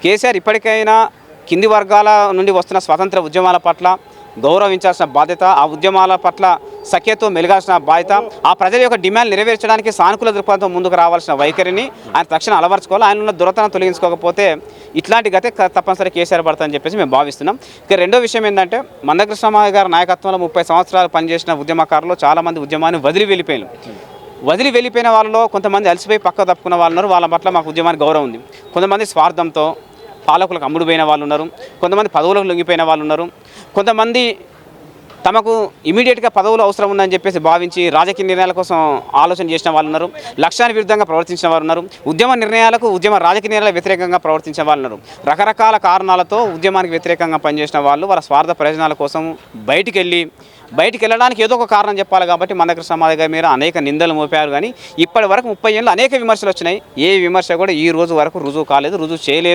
కేసీఆర్ ఇప్పటికైనా కింది వర్గాల నుండి వస్తున్న స్వాతంత్ర ఉద్యమాల పట్ల గౌరవించాల్సిన బాధ్యత, ఆ ఉద్యమాల పట్ల సఖ్యతో మెలగాల్సిన బాధ్యత, ఆ ప్రజల యొక్క డిమాండ్ నెరవేర్చడానికి సానుకూల దృక్పథంతో ముందుకు రావాల్సిన వైఖరిని ఆయన తక్షణం అలవర్చుకోవాలి. ఆయన ఉన్న దురతను తొలగించుకోకపోతే ఇట్లాంటి గతే తప్పనిసరి కేసీఆర్ పడతారని చెప్పేసి మేము భావిస్తున్నాం. ఇక రెండో విషయం ఏంటంటే మందకృష్ణమాదిగ గారి నాయకత్వంలో 30 సంవత్సరాలు పనిచేసిన ఉద్యమకారులు చాలామంది ఉద్యమాన్ని వదిలి వెళ్ళిపోయిన వాళ్ళలో కొంతమంది అలసిపోయి పక్క తప్పుకున్న వాళ్ళు ఉన్నారు. వాళ్ళ పట్ల మాకు ఉద్యమానికి గౌరవం ఉంది. కొంతమంది స్వార్థంతో పాలకులకు అమ్ముడుపోయిన వాళ్ళు ఉన్నారు, కొంతమంది పదవులకు లొంగిపోయిన వాళ్ళు ఉన్నారు, కొంతమంది తమకు ఇమీడియట్గా పదవులు అవసరం ఉందని చెప్పేసి భావించి రాజకీయ నిర్ణయాల కోసం ఆలోచన చేసిన వాళ్ళు ఉన్నారు, లక్ష్యానికి విరుద్ధంగా ప్రవర్తించిన వారు ఉన్నారు, ఉద్యమ రాజకీయ నిర్ణయాలకు వ్యతిరేకంగా ప్రవర్తించిన వాళ్ళు ఉన్నారు. రకరకాల కారణాలతో ఉద్యమానికి వ్యతిరేకంగా పనిచేసిన వాళ్ళు వాళ్ళ స్వార్థ ప్రయోజనాల కోసం బయటికి వెళ్ళడానికి ఏదో ఒక కారణం చెప్పాలి. కాబట్టి మందకృష్ణమాదిగ గారి మీద అనేక నిందలు మోపారు. కానీ ఇప్పటి వరకు 30 ఏళ్ళు అనేక విమర్శలు వచ్చినాయి. ఏ విమర్శ కూడా ఈ రోజు వరకు రుజువు కాలేదు, రుజువు చేయలేరు.